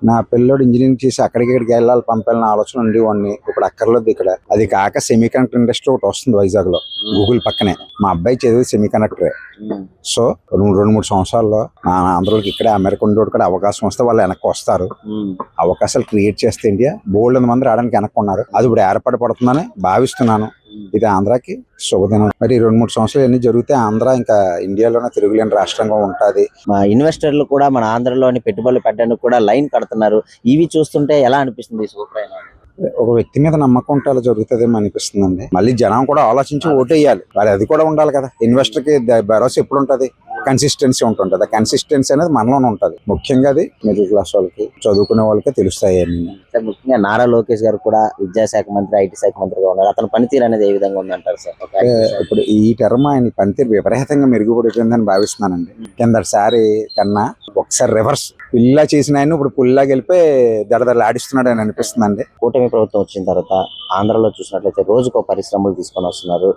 నా పిల్లోడు ఇంజనీరింగ్ చేసి అక్కడికి ఇక్కడికి వెళ్ళాలి పంపాలని ఆలోచన ఉండేవాడిని. ఇప్పుడు అక్కర్లేదు ఇక్కడ. అది కాక సెమీ కండక్టర్ ఇండస్ట్రీ ఒకటి వస్తుంది వైజాగ్ లో, గూగుల్ పక్కనే. మా అబ్బాయి చదివి సెమీ కండక్టరే. సో 2-3 సంవత్సరాల్లో ఆంధ్రోళ్ళకి ఇక్కడే అమెరికా ఉండేవాడు కూడా అవకాశం వస్తే వాళ్ళు వెనక్కి వస్తారు. అవకాశాలు క్రియేట్ చేస్తే ఇండియా బోల్డ్ మంది రావడానికి వెనక్కి ఉన్నారు. అది ఇప్పుడు ఏర్పాటు పడుతుందని భావిస్తున్నాను. ఇది ఆంధ్రాకి శుభదినం. మరి 2-3 సంవత్సరాలు ఎన్ని జరిగితే ఆంధ్ర ఇంకా ఇండియాలోనే తిరుగులేని రాష్ట్రంగా ఉంటుంది. మా ఇన్వెస్టర్లు కూడా మన ఆంధ్రలోని పెట్టుబడులు పెట్టడానికి కూడా లైన్ కడుతున్నారు. ఇవి చూస్తుంటే ఎలా అనిపిస్తుంది? ఒక వ్యక్తి మీద నమ్మకం ఉంటే అలా జరుగుతుందేమో అనిపిస్తుందండి. మళ్ళీ జనం కూడా ఆలోచించి ఓటేయాలి. మరి అది కూడా ఉండాలి కదా. ఇన్వెస్టర్ కి భరోసా ఎప్పుడు ఉంటుంది? కన్సిస్టెన్సీ ఉంటుంటది. కన్సిస్టెన్సీ అనేది మనలోనే ఉంటది. ముఖ్యంగా అది మిడిల్ క్లాస్ వాళ్ళకి, చదువుకునే వాళ్ళకి తెలుస్తాయి. ముఖ్యంగా నారా లోకేష్ గారు కూడా విద్యాశాఖ మంత్రి, ఐటీ శాఖ మంత్రిగా ఉన్నారు. అతని పనితీరు అనేది ఏ విధంగా ఉందంటారు సార్? ఇప్పుడు ఈ టర్మ్ ఆయన పనితీరు విపరీతంగా మెరుగుపడిపోయిందని భావిస్తున్నానండి. కిందసారి కన్నా ఒకసారి రివర్స్ పిల్లా చేసిన ఆయన ఇప్పుడు పుల్లాగా వెళ్ళిపోయి దడదడలు ఆడిస్తున్నాడు అని అనిపిస్తుందండి. కూటమి ప్రభుత్వం వచ్చిన తర్వాత ఆంధ్రలో చూసినట్లయితే రోజుకో పరిశ్రమలు తీసుకొని వస్తున్నారు.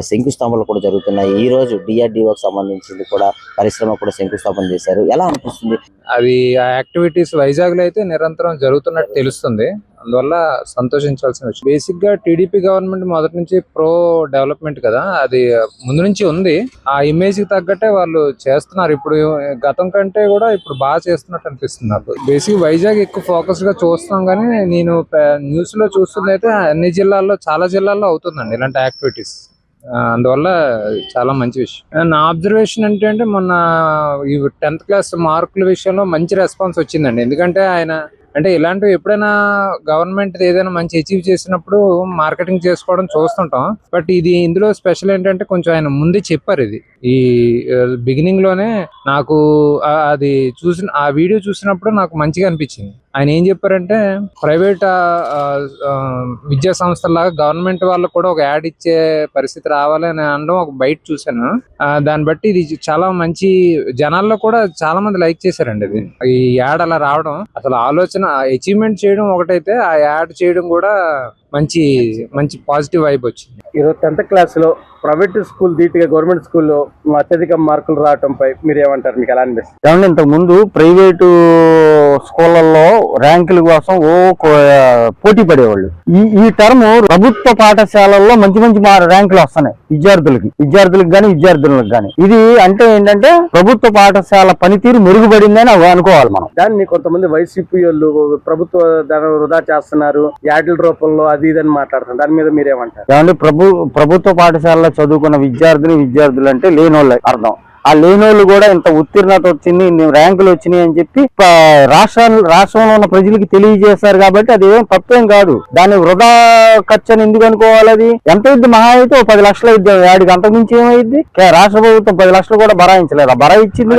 శంకుస్థాపనలు కూడా జరుగుతున్నాయి. ఈ రోజు డిఆర్డిఓకి సంబంధించింది కూడా పరిశ్రమ కూడా శంకుస్థాపన చేశారు. ఎలా అనిపిస్తుంది? అది ఆ యాక్టివిటీస్ వైజాగ్ లో అయితే నిరంతరం జరుగుతున్నట్టు తెలుస్తుంది. అందువల్ల సంతోషించాల్సిన విషయం. బేసిక్ గా టీడీపీ గవర్నమెంట్ మొదటి నుంచి ప్రో డెవలప్మెంట్ కదా, అది ముందు నుంచి ఉంది. ఆ ఇమేజ్ కి తగ్గట్టే వాళ్ళు చేస్తున్నారు. ఇప్పుడు గతం కంటే కూడా ఇప్పుడు బాగా చేస్తున్నట్టు అనిపిస్తుంది నాకు. బేసిక్ వైజాగ్ ఎక్కువ ఫోకస్ గా చూస్తున్నాం, కానీ నేను న్యూస్ లో చూస్తుంది అయితే అన్ని జిల్లాల్లో, చాలా జిల్లాల్లో అవుతుందండి ఇలాంటి యాక్టివిటీస్. అందువల్ల చాలా మంచి విషయం. నా అబ్జర్వేషన్ ఏంటంటే మొన్న ఈ 10th క్లాస్ మార్కుల విషయంలో మంచి రెస్పాన్స్ వచ్చిందండి. ఎందుకంటే ఆయన అంటే ఇలాంటివి ఎప్పుడైనా గవర్నమెంట్ ఏదైనా మంచి అచీవ్ చేసినప్పుడు మార్కెటింగ్ చేసుకోవడం చూస్తుంటాం. బట్ ఇది ఇందులో స్పెషల్ ఏంటంటే కొంచెం ఆయన ముందే చెప్పారు. ఇది ఈ బిగినింగ్ లోనే నాకు అది ఆ వీడియో చూసినప్పుడు నాకు మంచిగా అనిపించింది. ఆయన ఏం చెప్పారంటే ప్రైవేట్ విద్యా సంస్థలాగా గవర్నమెంట్ వాళ్ళకు కూడా ఒక యాడ్ ఇచ్చే పరిస్థితి రావాలి అని అనడం ఒక బయట చూశాను. దాన్ని బట్టి ఇది చాలా మంచి, జనాల్లో కూడా చాలా మంది లైక్ చేశారండి. ఇది ఈ యాడ్ అలా రావడం, అసలు ఆలోచన అచీవ్మెంట్ చేయడం ఒకటైతే, ఆ యాడ్ చేయడం కూడా మంచి మంచి పాజిటివ్ వైబ్ వచ్చింది. ఈరోజు 10th క్లాస్ లో ప్రైవేట్ స్కూల్ ధీటుగా గవర్నమెంట్ స్కూల్లో అత్యధిక మార్కులు రావడంపై మీరు ఏమంటారు? మీకు ఎలా అనిపిస్తుంది? ఏమంటే ఇంతకు ముందు ప్రైవేటు స్కూళ్ళల్లో ర్యాంకుల కోసం పోటీ పడేవాళ్ళు. ఈ టర్మ్ ప్రభుత్వ పాఠశాలల్లో మంచి మంచి ర్యాంకులు వస్తున్నాయి విద్యార్థులకు కానీ విద్యార్థులకు కానీ. ఇది అంటే ఏంటంటే ప్రభుత్వ పాఠశాల పనితీరు మెరుగుపడిందని అనుకోవాలి మనం. దాన్ని కొంతమంది వైసీపీ వాళ్ళు ప్రభుత్వ ధనం వృధా చేస్తున్నారు, యాడ్ల రూపంలో అది ఇదని మాట్లాడుతున్నారు. దాని మీద మీరేమంటారు? ఏమంటే ప్రభుత్వ పాఠశాలలో చదువుకున్న విద్యార్థులు అంటే లేనోళ్ళే అర్థం. ఆ లేనోళ్ళు కూడా ఇంత ఉత్తీర్ణత వచ్చింది, ర్యాంకులు వచ్చినాయి అని చెప్పి రాష్ట్రంలో ఉన్న ప్రజలకి తెలియజేస్తారు. కాబట్టి అది ఏం తప్పేం కాదు. దాన్ని వృధా ఖర్చు అని ఎందుకు అనుకోవాలి? అది ఎంత ఇద్ది? మహా అయితే 10 లక్షలు ఇద్దాం, యాడికి అంతకుమించి ఏమైంది? రాష్ట్ర ప్రభుత్వం 10 లక్షలు కూడా బరాయించలేదు. బరాయించింది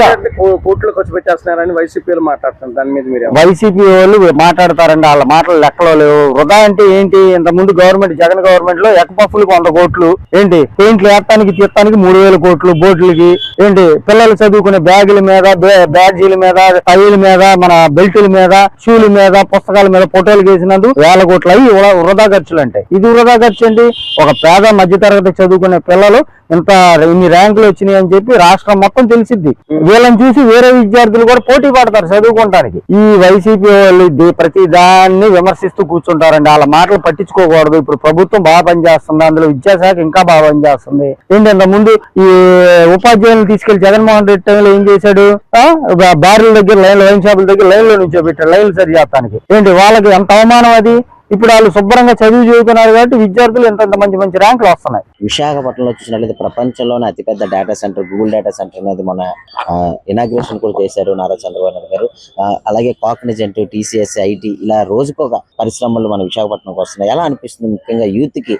కోట్లు ఖర్చు పెట్టేస్తున్నారని వైసీపీ వాళ్ళు మాట్లాడుతున్నారు. దాని మీద మీరు? వైసీపీ వాళ్ళు మాట్లాడతారండి, వాళ్ళ మాటలు లెక్కలో లేవు. వృధా అంటే ఏంటి? ఇంత ముందు జగన్ గవర్నమెంట్ లో ఎకపఫ్లకు 100 కోట్లు, ఏంటి పెయింట్లు వేస్తానికి తీస్తానికి 3000 కోట్లు, బోట్లకి ఏంటి పిల్లలు చదువుకునే బ్యాగుల మీద, బ్యాడ్జీల మీద, టైల మీద, మన బెల్టుల మీద, షూల మీద, పుస్తకాల మీద ఫోటోలు వేసినందుకు 1000 కోట్లు అవి వృధా ఖర్చులు అంటే. ఇది వృధా ఖర్చు ఏంటి? ఒక పేద మధ్యతరగతి చదువుకునే పిల్లలు ఇన్ని ర్యాంకులు వచ్చినాయి అని చెప్పి రాష్ట్రం మొత్తం తెలిసిద్ది. వీళ్ళని చూసి వేరే విద్యార్థులు కూడా పోటీ పడతారు చదువుకోవడానికి. ఈ వైసీపీ వాళ్ళు ప్రతి దాన్ని విమర్శిస్తూ కూర్చుంటారండి. వాళ్ళ మాటలు పట్టించుకోకూడదు. ఇప్పుడు ప్రభుత్వం బాగా పనిచేస్తుంది, అందులో విద్యాశాఖ ఇంకా బాగా పనిచేస్తుంది. ఏంటంటే ముందు ఈ ఉపాధ్యాయులను తీసుకెళ్లి జగన్మోహన్ రెడ్డి టైంలో ఏం చేశాడు? బార్ల దగ్గర వైన్ షాపుల దగ్గర లైన్లో నుంచోబెట్టాడు, లైన్లు సరి చేస్తానికి. ఏంటి వాళ్ళకి ఎంత అవమానం అది? ఇప్పుడు వాళ్ళు శుభ్రంగా చదువుతున్నారు కాబట్టి విద్యార్థులు ఎంత మంచి మంచి ర్యాంకులు వస్తున్నాయి. విశాఖపట్నంలో చూసినట్లయితే ప్రపంచంలోనే అతిపెద్ద data centre Google data centre అనేది మన ఇనాగ్రేషన్ కూడా చేశారు నారా చంద్రబాబు నాయుడు గారు. అలాగే కాగ్నిజెంట్, టీసీఎస్, ఐటీ ఇలా రోజుకొక పరిశ్రమలు మన విశాఖపట్నంకి వస్తున్నాయి. ఎలా అనిపిస్తుంది? ముఖ్యంగా యూత్ కి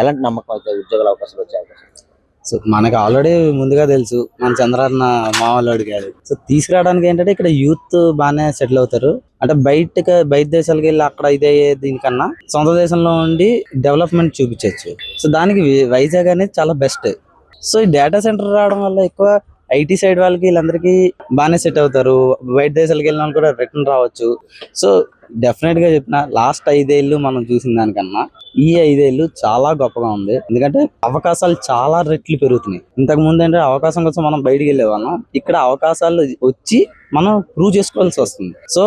ఎలాంటి నమ్మకం అయితే ఉద్యోగాల అవకాశాలు వచ్చే అవకాశం? సో మనకు ఆల్రెడీ ముందుగా తెలుసు మన చంద్రన్న మామూలు కాదు. సో తీసుకురావడానికి ఏంటంటే ఇక్కడ యూత్ బాగానే సెటిల్ అవుతారు. అంటే బయట దేశాలకు వెళ్ళి అక్కడ ఇదే దీనికన్నా సొంత దేశంలో ఉండి డెవలప్మెంట్ చూపించవచ్చు. సో దానికి వైజాగ్ అనేది చాలా బెస్ట్. సో ఈ డేటా సెంటర్ రావడం వల్ల ఎక్కువ ఐటీ సైడ్ వాళ్ళకి వీళ్ళందరికీ బాగానే సెట్ అవుతారు. బయట దేశాలకు వెళ్ళిన వాళ్ళు కూడా రిటర్న్ రావచ్చు. సో డెఫినెట్ గా చెప్పిన లాస్ట్ 5 ఏళ్ళు మనం చూసిన దానికన్నా ఈ 5 ఏళ్ళు చాలా గొప్పగా ఉంది. ఎందుకంటే అవకాశాలు చాలా రెట్లు పెరుగుతున్నాయి. ఇంతకు ముందు అంటే అవకాశం కోసం మనం బయటికి వెళ్ళేవాళ్ళం. ఇక్కడ అవకాశాలు వచ్చి మనం ప్రూవ్ చేసుకోవాల్సి వస్తుంది. సో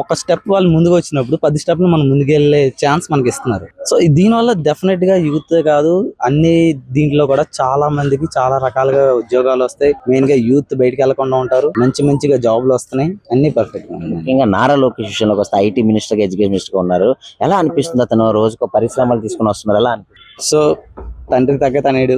ఒక స్టెప్ వాళ్ళు ముందుకు వచ్చినప్పుడు 10 స్టెప్లు మనం ముందుకెళ్లే ఛాన్స్ మనకి ఇస్తున్నారు. సో దీనివల్ల డెఫినెట్ గా యూత్ కాదు, అన్ని దీంట్లో కూడా చాలా మందికి చాలా రకాలుగా ఉద్యోగాలు వస్తాయి. మెయిన్ గా యూత్ బయటకు వెళ్లకుండా ఉంటారు, మంచిగా జాబ్లు వస్తున్నాయి, అన్ని పర్ఫెక్ట్. ముఖ్యంగా నారా లోకేష్ విషయంలోకి వస్తే ఐటీ మినిస్టర్ గా ఎడ్యుకేషన్ మినిస్టర్ గా ఉన్నారు. ఎలా అనిపిస్తుంది అతను రోజుకో పరిశ్రమలు తీసుకుని వస్తున్నారు? ఎలా అనిపిస్తుంది? సో తండ్రికి తగ్గ తనేడు.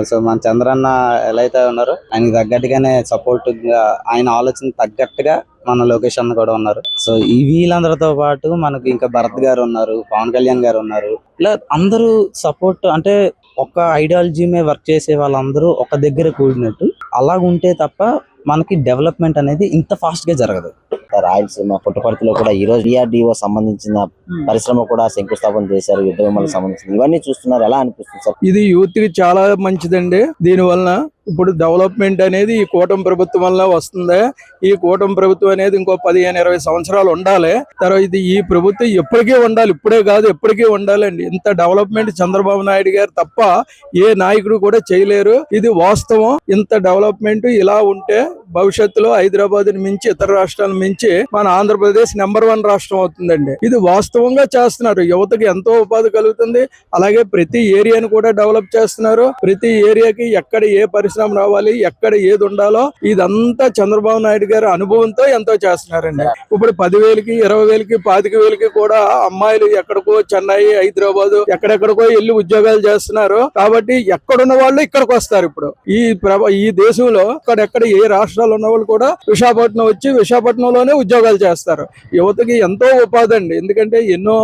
సో మన చంద్రన్న ఎలా అయితే ఉన్నారో ఆయనకి తగ్గట్టుగానే సపోర్ట్ గా, ఆయన ఆలోచన తగ్గట్టుగా మన లోకేష్ అన్న కూడా ఉన్నారు. సో ఈ వీళ్ళందరితో పాటు మనకు ఇంకా భరత్ గారు ఉన్నారు, పవన్ కళ్యాణ్ గారు ఉన్నారు. ఇలా అందరూ సపోర్ట్, అంటే ఒక ఐడియాలజీ మీద వర్క్ చేసే వాళ్ళందరూ ఒక దగ్గర కూడినట్టు అలాగుంటే తప్ప మనకి డెవలప్మెంట్ అనేది ఇంత ఫాస్ట్ గా జరగదు. రాయలసీమ పుట్టపర్తిలో కూడా ఈ రోజు డిఆర్డిఓ సంబంధించిన పరిశ్రమ కూడా శంకుస్థాపన చేశారు, యుద్ధ విమానాలకు సంబంధించిన. ఇవన్నీ చూస్తున్నారు, ఎలా అనిపిస్తుంది సార్? ఇది యూత్ కి చాలా మంచిదండి. దీని వలన ఇప్పుడు డెవలప్మెంట్ అనేది ఈ కూటమి ప్రభుత్వం వల్ల వస్తుంది. ఈ కూటమి ప్రభుత్వం అనేది ఇంకో 15-20 సంవత్సరాలు ఉండాలి. తర్వాత ఇది ఈ ప్రభుత్వం ఎప్పటికీ ఉండాలి, ఇప్పుడే కాదు ఎప్పటికీ ఉండాలండి. ఇంత డెవలప్మెంట్ చంద్రబాబు నాయుడు గారు తప్ప ఏ నాయకుడు కూడా చేయలేరు. ఇది వాస్తవం. ఇంత డెవలప్మెంట్ ఇలా ఉంటే భవిష్యత్తులో హైదరాబాద్ మించి, ఇతర రాష్ట్రాల మించి మన ఆంధ్రప్రదేశ్ నెంబర్ 1 రాష్ట్రం అవుతుందండి. ఇది వాస్తవంగా చేస్తున్నారు. యువతకి ఎంతో ఉపాధి కలుగుతుంది. అలాగే ప్రతి ఏరియాను కూడా డెవలప్ చేస్తున్నారు. ప్రతి ఏరియాకి ఎక్కడ ఏ పరిశ్రమ రావాలి, ఎక్కడ ఏది ఉండాలో ఇదంతా చంద్రబాబు నాయుడు గారి అనుభవంతో ఎంతో చేస్తున్నారండి. ఇప్పుడు 10,000కి 20,000కి 25,000కి కూడా అమ్మాయిలు ఎక్కడికో చెన్నై, హైదరాబాద్ ఎక్కడెక్కడికో వెళ్ళి ఉద్యోగాలు చేస్తున్నారు. కాబట్టి ఎక్కడున్న వాళ్ళు ఇక్కడికి వస్తారు. ఇప్పుడు ఈ దేశంలో ఎక్కడ ఏ రాష్ట్రాలు ఉన్న వాళ్ళు కూడా విశాఖపట్నం వచ్చి విశాఖపట్నంలోనే ఉద్యోగాలు చేస్తారు. యువతకి ఎంతో ఉపాధి అండి. ఎందుకంటే ఎన్నో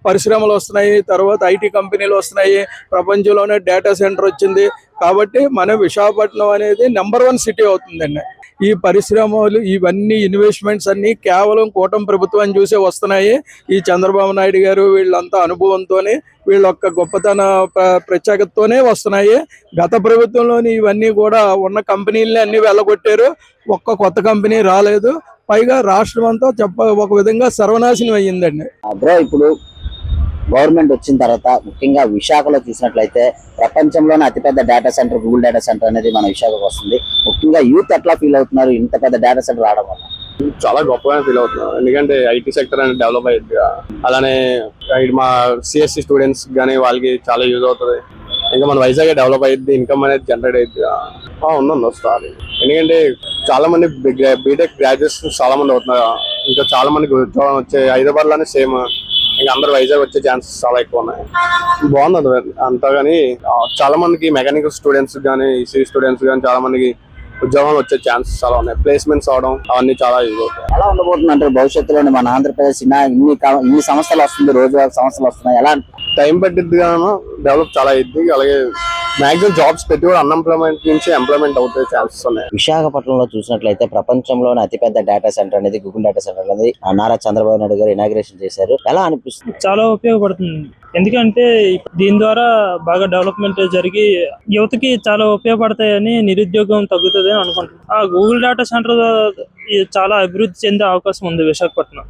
పరిశ్రమలు వస్తున్నాయి, తర్వాత ఐటీ కంపెనీలు వస్తున్నాయి, ప్రపంచంలోనే డేటా సెంటర్ వచ్చింది. కాబట్టి మన విశాఖపట్నం అనేది నెంబర్ 1 సిటీ అవుతుందండి. ఈ పరిశ్రమలు, ఇవన్నీ ఇన్వెస్ట్మెంట్స్ అన్ని కేవలం కూటమి ప్రభుత్వాన్ని చూసే వస్తున్నాయి. ఈ చంద్రబాబు నాయుడు గారు వీళ్ళంతా అనుభవంతోనే, వీళ్ళ యొక్క గొప్పతన ప్రత్యేకతతోనే వస్తున్నాయి. గత ప్రభుత్వంలోని ఇవన్నీ కూడా ఉన్న కంపెనీలని అన్ని వెళ్ళగొట్టారు. ఒక్క కొత్త కంపెనీ రాలేదు. పైగా రాష్ట్రం అంతా ఒక విధంగా సర్వనాశనం అయ్యిందండి. బ్రో, ఇప్పుడు గవర్నమెంట్ వచ్చిన తర్వాత ముఖ్యంగా విశాఖలో చూసినట్లయితే ప్రపంచంలోనే అతిపెద్ద data centre Google data centre అనేది మన విశాఖకు వస్తుంది. ముఖ్యంగా యూత్ ఎట్లా ఫీల్ అవుతున్నారు ఇంత పెద్ద డేటా సెంటర్ రావడం వల్ల? చాలా గొప్పగా ఫీల్ అవుతున్నాం. ఎందుకంటే ఐటీ సెక్టర్ అనేది డెవలప్ అయ్యింది. అలానే మా సిఎస్సి స్టూడెంట్స్ కానీ వాళ్ళకి చాలా యూజ్ అవుతుంది. ఇంకా మన వైజాగ్ డెవలప్ అయ్యింది, ఇన్కమ్ అనేది జనరేట్ అయ్యింది. ఉందండి వస్తుంది. ఎందుకంటే చాలా మంది బీటెక్ గ్రాడ్యుయేట్స్ చాలా మంది అవుతున్నారు. ఇంకా చాలా మందికి ఉద్యోగం వచ్చే హైదరాబాద్ లోనే సేమ్, ఇంకా అందరు వైజాగ్ వచ్చే ఛాన్సెస్ చాలా ఎక్కువ ఉన్నాయి. బాగుంది అంతా. కానీ చాలా మందికి మెకానికల్ స్టూడెంట్స్ కానీ, ఈసీ స్టూడెంట్స్ కానీ చాలా మందికి ఉద్యోగాలు వచ్చే ఛాన్సెస్ చాలా ఉన్నాయి. ప్లేస్మెంట్స్ అవడం అవన్నీ చాలా యూజ్ అవుతాయి. ఎలా ఉండబోతుంది అంటే భవిష్యత్తులోనే మన ఆంధ్రప్రదేశ్ ఇన్ని సంస్థలు వస్తుంది, రోజువారీ సంస్థలు వస్తున్నాయి, ఎలా టైం పట్టిద్ది గాను డెవలప్ చాలా అయ్యింది. అలాగే మాక్సిమం జాబ్స్ పెట్టి కూడా అన్ఎంప్లాయ్మెంట్ నుంచి ఎంప్లాయ్మెంట్ అవుతాయి ఛాన్సెస్ ఉన్నాయి. విశాఖపట్నంలో చూసినట్లయితే ప్రపంచంలోనే అతిపెద్ద డేటా సెంటర్ అనేది గూగుల్ డేటా సెంటర్ అనేది నారా చంద్రబాబు నాయుడు గారు ఇనాగ్రేషన్ చేశారు. ఎలా అనిపిస్తుంది? చాలా ఉపయోగపడుతుంది. ఎందుకంటే దీని ద్వారా బాగా డెవలప్మెంట్ జరిగి యువతకి చాలా ఉపయోగపడతాయని, నిరుద్యోగం తగ్గుతుంది అని అనుకుంటున్నాను. ఆ గూగుల్ డేటా సెంటర్ చాలా అభివృద్ధి చెందే అవకాశం ఉంది విశాఖపట్నం.